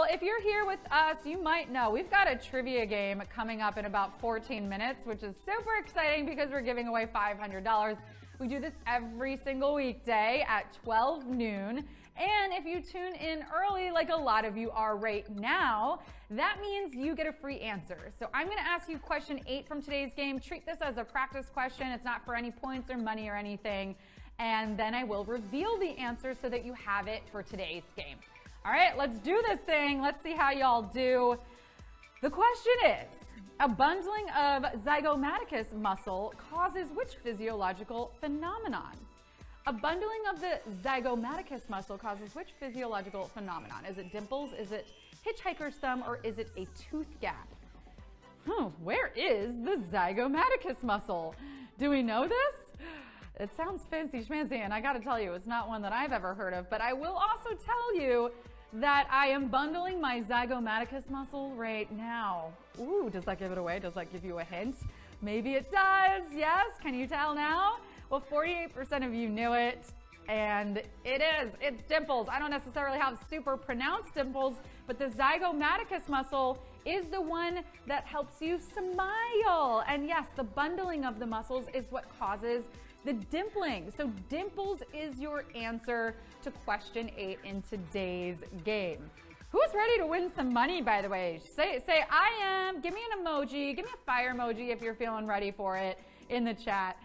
if you're here with us, you might know we've got a trivia game coming up in about 14 minutes, which is super exciting because we're giving away $500. We do this every single weekday at 12 noon. And if you tune in early, like a lot of you are right now, that means you get a free answer. So I'm going to ask you question 8 from today's game. Treat this as a practice question. It's not for any points or money or anything. And then I will reveal the answer so that you have it for today's game. All right, let's do this thing. Let's see how y'all do. The question is, a bundling of zygomaticus muscle causes which physiological phenomenon? A bundling of the zygomaticus muscle causes which physiological phenomenon? Is it dimples, is it hitchhiker's thumb, or is it a tooth gap? Where is the zygomaticus muscle? Do we know this? It sounds fancy schmancy, and I gotta tell you, it's not one that I've ever heard of, but I will also tell you that I am bundling my zygomaticus muscle right now. Ooh, does that give it away? Does that give you a hint? Maybe it does, yes? Can you tell now? Well, 48% of you knew it, and it's dimples. I don't necessarily have super pronounced dimples, but the zygomaticus muscle is the one that helps you smile. And yes, the bundling of the muscles is what causes the dimpling. So dimples is your answer to question 8 in today's game. Who's ready to win some money, by the way? Say I am. Give me an emoji. Give me a fire emoji if you're feeling ready for it in the chat.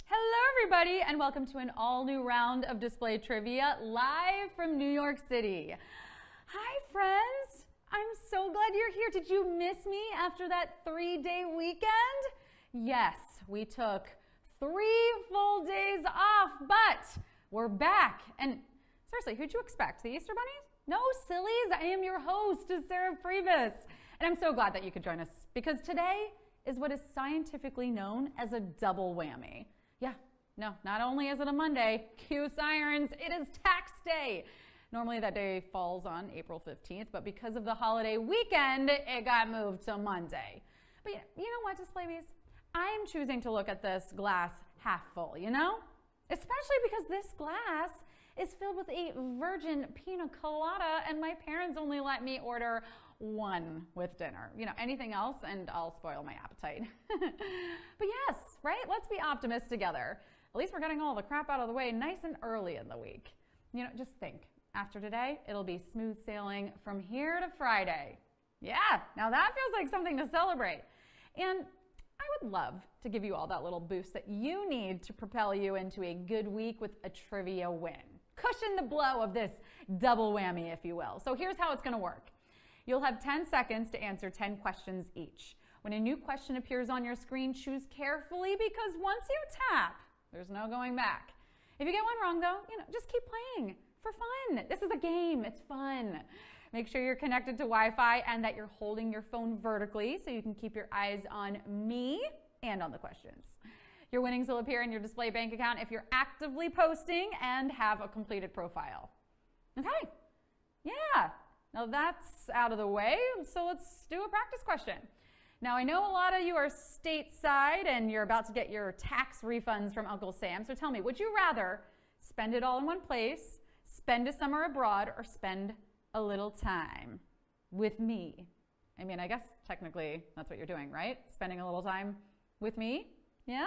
Hello, everybody, and welcome to an all-new round of Display Trivia live from New York City. Hi, friends. I'm so glad you're here. Did you miss me after that 3-day weekend? Yes, we took 3 full days off, but we're back. And seriously, who'd you expect? The Easter Bunnies? No, sillies. I am your host, Sarah Pribis. And I'm so glad that you could join us because today is what is scientifically known as a double whammy. Yeah, no, not only is it a Monday, cue sirens, it is tax day. Normally that day falls on April 15th, but because of the holiday weekend, it got moved to Monday. But you know what, Displays? I'm choosing to look at this glass half full, you know? Especially because this glass is filled with a virgin pina colada, and my parents only let me order 1 with dinner. You know, anything else and I'll spoil my appetite. But yes, right? Let's be optimists together. At least we're getting all the crap out of the way nice and early in the week. You know, just think. After today, it'll be smooth sailing from here to Friday. Yeah, now that feels like something to celebrate. And I would love to give you all that little boost that you need to propel you into a good week with a trivia win. Cushion the blow of this double whammy, if you will. So here's how it's going to work. You'll have 10 seconds to answer 10 questions each. When a new question appears on your screen, choose carefully because once you tap, there's no going back. If you get one wrong, though, you know, just keep playing. For fun. This is a game. It's fun. Make sure you're connected to Wi-Fi and that you're holding your phone vertically so you can keep your eyes on me and on the questions. Your winnings will appear in your display bank account if you're actively posting and have a completed profile. Okay. Yeah. Now that's out of the way, so let's do a practice question. Now I know a lot of you are stateside and you're about to get your tax refunds from Uncle Sam, so tell me, would you rather spend it all in one place, spend a summer abroad, or spend a little time with me? I mean, I guess technically that's what you're doing, right? Spending a little time with me? Yeah?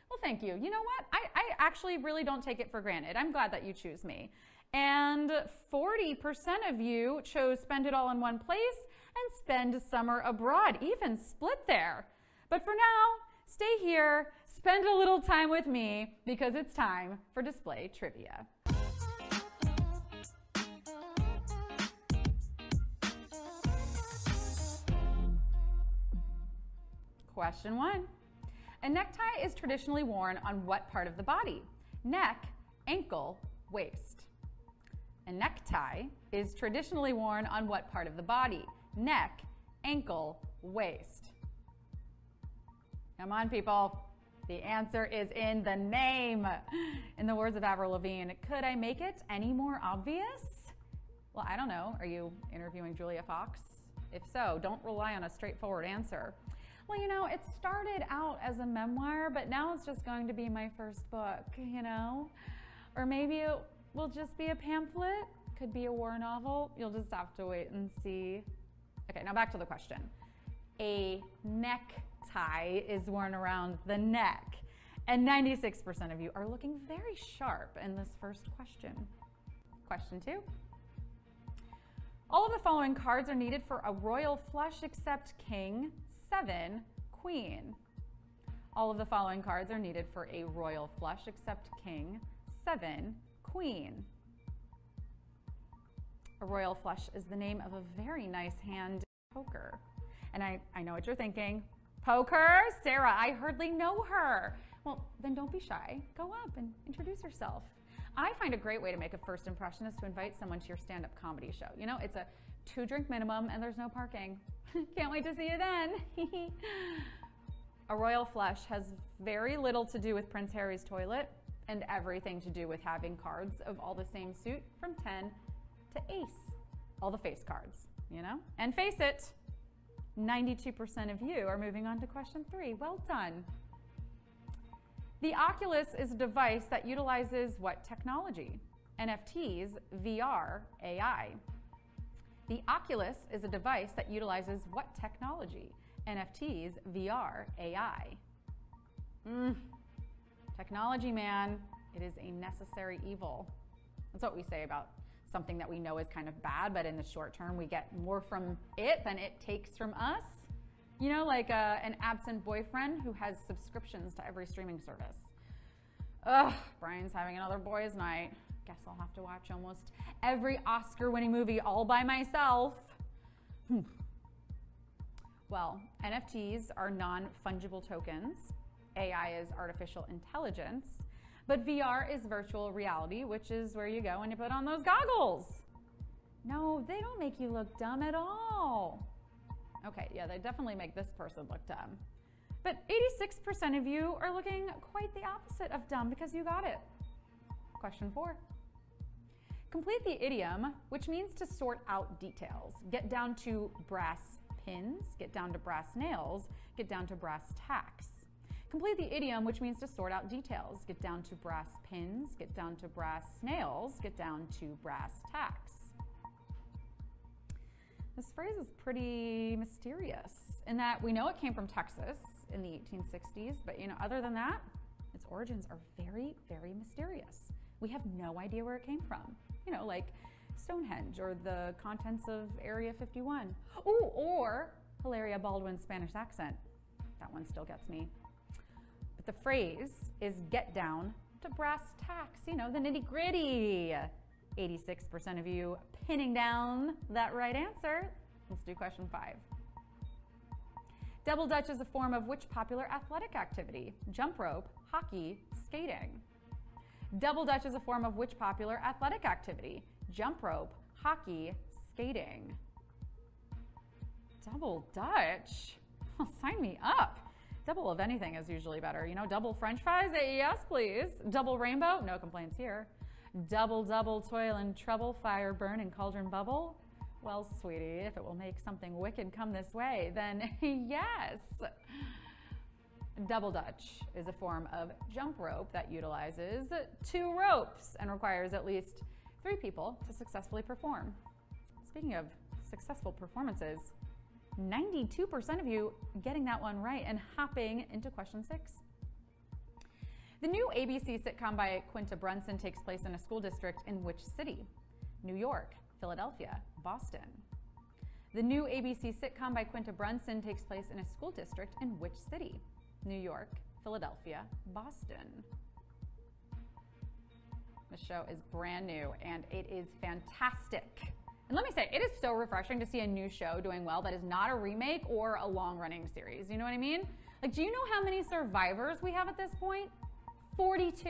Well, thank you. You know what? I actually really don't take it for granted. I'm glad that you choose me. And 40% of you chose spend it all in one place and spend summer abroad, even split there. But for now, stay here, spend a little time with me because it's time for Display Trivia. Question 1. A necktie is traditionally worn on what part of the body? Neck, ankle, waist. A necktie is traditionally worn on what part of the body? Neck, ankle, waist. Come on, people. The answer is in the name. In the words of Avril Lavigne, could I make it any more obvious? Well, I don't know. Are you interviewing Julia Fox? If so, don't rely on a straightforward answer. Well, you know, it started out as a memoir, but now it's just going to be my first book, you know? Or maybe it will just be a pamphlet, could be a war novel. You'll just have to wait and see. Okay, now back to the question. A necktie is worn around the neck. And 96% of you are looking very sharp in this first question. Question 2. All of the following cards are needed for a royal flush except King, 7, Queen. All of the following cards are needed for a royal flush except King, 7, Queen. A royal flush is the name of a very nice hand poker. And I know what you're thinking. Poker? Sarah, I hardly know her. Well, then don't be shy. Go up and introduce yourself. I find a great way to make a first impression is to invite someone to your stand-up comedy show. You know, it's a 2-drink minimum and there's no parking. Can't wait to see you then. A royal flush has very little to do with Prince Harry's toilet and everything to do with having cards of all the same suit from 10 to ace. All the face cards, you know? And face it, 92% of you are moving on to question 3. Well done. The Oculus is a device that utilizes what technology? NFTs, VR, AI. The Oculus is a device that utilizes what technology? NFTs, VR, AI. Technology, man, it is a necessary evil. That's what we say about something that we know is kind of bad, but in the short term, we get more from it than it takes from us. You know, like an absent boyfriend who has subscriptions to every streaming service. Ugh, Brian's having another boys' night. Guess I'll have to watch almost every Oscar-winning movie all by myself. Well, NFTs are non-fungible tokens. AI is artificial intelligence. But VR is virtual reality, which is where you go when you put on those goggles. No, they don't make you look dumb at all. Okay, yeah, they definitely make this person look dumb. But 86% of you are looking quite the opposite of dumb because you got it. Question 4. Complete the idiom, which means to sort out details. Get down to brass pins, get down to brass nails, get down to brass tacks. Complete the idiom, which means to sort out details. Get down to brass pins, get down to brass nails, get down to brass tacks. This phrase is pretty mysterious in that we know it came from Texas in the 1860s, but you know, other than that, its origins are very, very mysterious. We have no idea where it came from. You know, like Stonehenge or the contents of Area 51. Ooh, or Hilaria Baldwin's Spanish accent. That one still gets me. But the phrase is get down to brass tacks, you know, the nitty gritty. 86% of you pinning down that right answer. Let's do question 5. Double Dutch is a form of which popular athletic activity? Jump rope, hockey, skating. Double Dutch is a form of which popular athletic activity? Jump rope, hockey, skating. Double Dutch? Well, sign me up. Double of anything is usually better. You know, double French fries? Yes, please. Double rainbow? No complaints here. Double, double, toil and trouble, fire, burn, and cauldron bubble? Well, sweetie, if it will make something wicked come this way, then yes. Double Dutch is a form of jump rope that utilizes 2 ropes and requires at least 3 people to successfully perform. Speaking of successful performances, 92% of you getting that one right and hopping into question 6. The new ABC sitcom by Quinta Brunson takes place in a school district in which city? New York, Philadelphia, Boston. The new ABC sitcom by Quinta Brunson takes place in a school district in which city? New York, Philadelphia, Boston. The show is brand new and it is fantastic. And let me say, it is so refreshing to see a new show doing well that is not a remake or a long-running series. You know what I mean? Like, do you know how many survivors we have at this point? 42.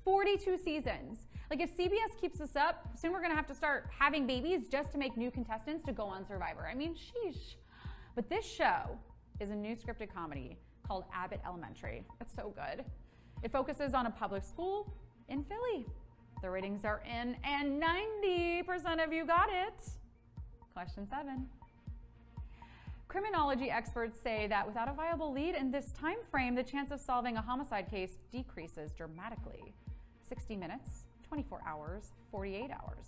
42 seasons. Like, if CBS keeps this up, soon we're gonna have to start having babies just to make new contestants to go on Survivor. I mean, sheesh. But this show is a new scripted comedy called Abbott Elementary. It's so good. It focuses on a public school in Philly. The ratings are in, and 90% of you got it. Question 7. Criminology experts say that without a viable lead in this time frame, the chance of solving a homicide case decreases dramatically. 60 minutes, 24 hours, 48 hours.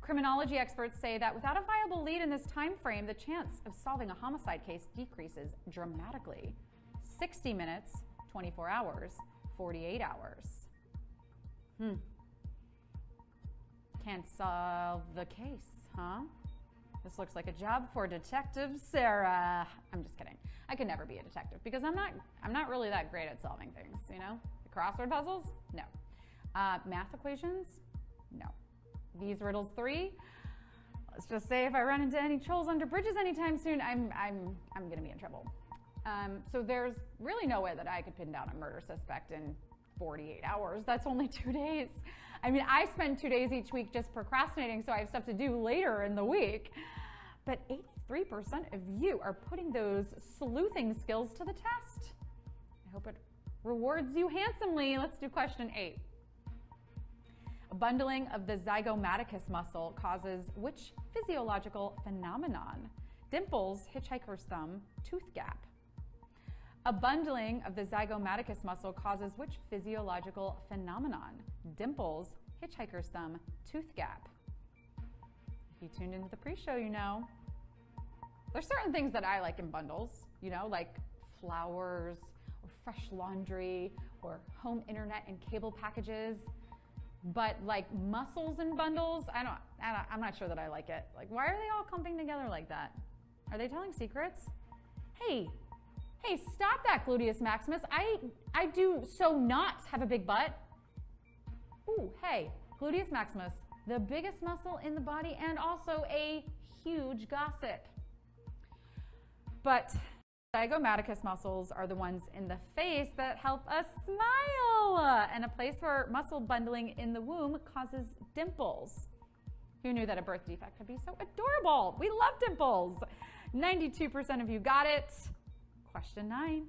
Criminology experts say that without a viable lead in this time frame, the chance of solving a homicide case decreases dramatically. 60 minutes, 24 hours, 48 hours. Can't solve the case, huh? This looks like a job for Detective Sarah. I'm just kidding. I could never be a detective because I'm not really that great at solving things, you know? Crossword puzzles? No. Math equations? No. These riddles 3? Let's just say if I run into any trolls under bridges anytime soon, I'm gonna be in trouble. So there's really no way that I could pin down a murder suspect in 48 hours. That's only 2 days. I mean, I spend 2 days each week just procrastinating, so I have stuff to do later in the week. But 83% of you are putting those sleuthing skills to the test. I hope it rewards you handsomely. Let's do question 8. A bundling of the zygomaticus muscle causes which physiological phenomenon? Dimples, hitchhiker's thumb, tooth gap. A bundling of the zygomaticus muscle causes which physiological phenomenon? Dimples, hitchhiker's thumb, tooth gap. If you tuned into the pre-show, you know. There's certain things that I like in bundles, you know, like flowers or fresh laundry or home internet and cable packages. But like muscles in bundles, I'm not sure that I like it. Like, why are they all clumping together like that? Are they telling secrets? Hey, stop that, gluteus maximus. I do so not have a big butt. Ooh, hey, gluteus maximus, the biggest muscle in the body and also a huge gossip. But zygomaticus muscles are the ones in the face that help us smile, and a place where muscle bundling in the womb causes dimples. Who knew that a birth defect could be so adorable? We love dimples. 92% of you got it. Question 9.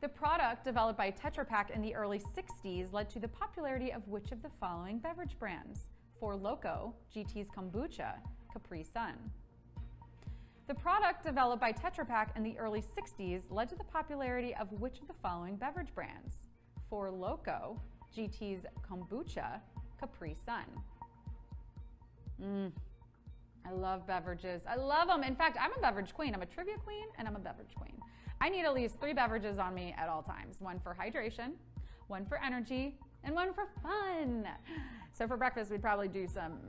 The product developed by Tetra Pak in the early 60s led to the popularity of which of the following beverage brands? Four Loko, GT's Kombucha, Capri Sun. The product developed by Tetra Pak in the early 60s led to the popularity of which of the following beverage brands? Four Loko, GT's Kombucha, Capri Sun. I love beverages. I love them. In fact, I'm a beverage queen. I'm a trivia queen and I'm a beverage queen. I need at least 3 beverages on me at all times. One for hydration, one for energy, and one for fun. So for breakfast, we'd probably do some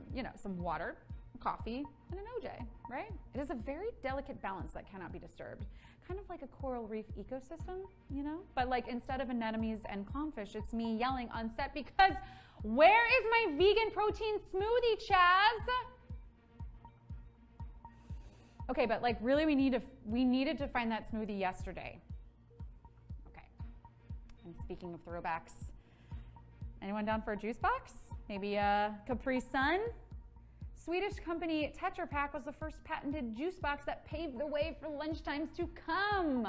water, coffee, and an OJ, right? It is a very delicate balance that cannot be disturbed. Kind of like a coral reef ecosystem, you know? But like instead of anemones and clownfish, it's me yelling on set because where is my vegan protein smoothie, Chaz? Okay, but like really we needed to find that smoothie yesterday. Okay. And speaking of throwbacks, anyone down for a juice box? Maybe a Capri Sun? Swedish company Tetra Pak was the first patented juice box that paved the way for lunchtimes to come.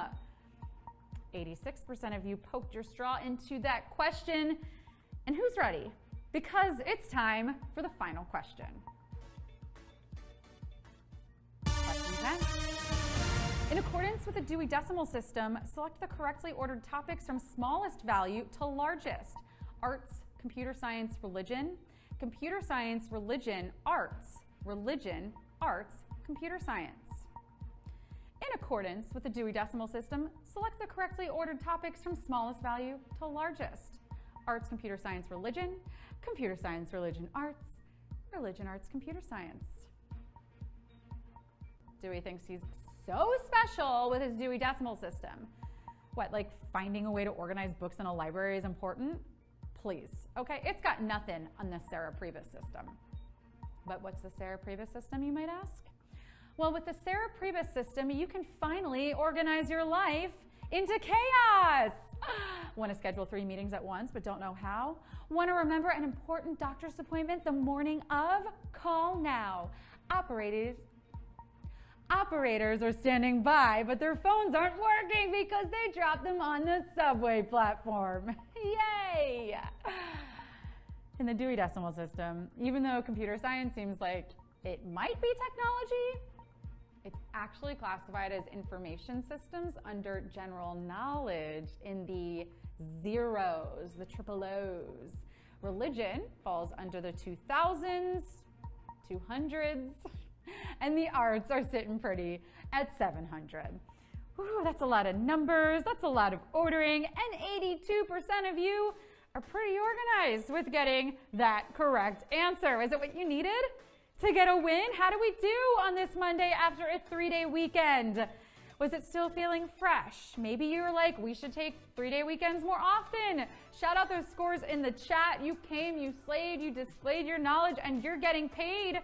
86% of you poked your straw into that question. And who's ready? Because it's time for the final question. Question 10. In accordance with the Dewey Decimal System, select the correctly ordered topics from smallest value to largest. Arts, computer science, religion. Computer science, religion, arts. Religion, arts, computer science. In accordance with the Dewey Decimal System, select the correctly ordered topics from smallest value to largest. Arts, computer science, religion. Computer science, religion, arts. Religion, arts, computer science. Dewey thinks he's so special with his Dewey Decimal System. What, like finding a way to organize books in a library is important? Please, okay? It's got nothing on the Sarah Pribis system. But what's the Sarah Pribis system, you might ask? Well, with the Sarah Pribis system, you can finally organize your life into chaos. Want to schedule 3 meetings at once but don't know how? Want to remember an important doctor's appointment the morning of? Call now. Operators are standing by, but their phones aren't working because they dropped them on the subway platform. Yay! In the Dewey Decimal System, even though computer science seems like it might be technology, it's actually classified as information systems under general knowledge in the zeros, the triple O's. Religion falls under the 2000s, 200s, and the arts are sitting pretty at 700. Whew, that's a lot of numbers, that's a lot of ordering, and 82% of you are pretty organized with getting that correct answer. Is it what you needed to get a win? How do we do on this Monday after a 3-day weekend? Was it still feeling fresh? Maybe you were like, we should take 3-day weekends more often. Shout out those scores in the chat. You came, you slayed, you displayed your knowledge, and you're getting paid.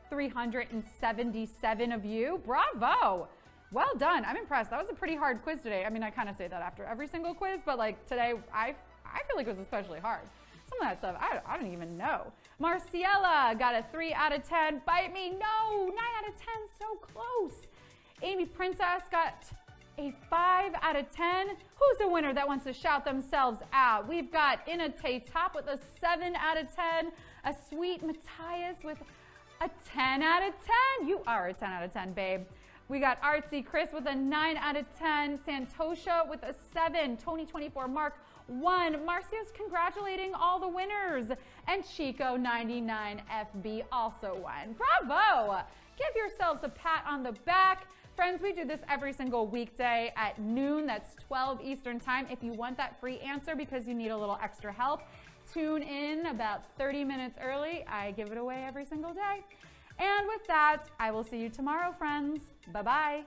377 of you. Bravo. Well done. I'm impressed. That was a pretty hard quiz today. I mean, I kind of say that after every single quiz, but like today, I feel like it was especially hard. Some of that stuff, I don't even know. Marciela got a 3 out of 10. Bite me. No, 9 out of 10. So close. Amy Princess got a 5 out of 10. Who's the winner that wants to shout themselves out? We've got Inate Top with a 7 out of 10. A Sweet Matthias with a 10 out of 10. You are a 10 out of 10, babe. We got Artsy Chris with a 9 out of 10. Santosha with a 7. Tony24 Mark 1. Marcia's congratulating all the winners. And Chico99FB also won. Bravo! Give yourselves a pat on the back. Friends, we do this every single weekday at noon. That's 12 Eastern time. If you want that free answer because you need a little extra help, tune in about 30 minutes early. I give it away every single day. And with that, I will see you tomorrow, friends. Bye-bye.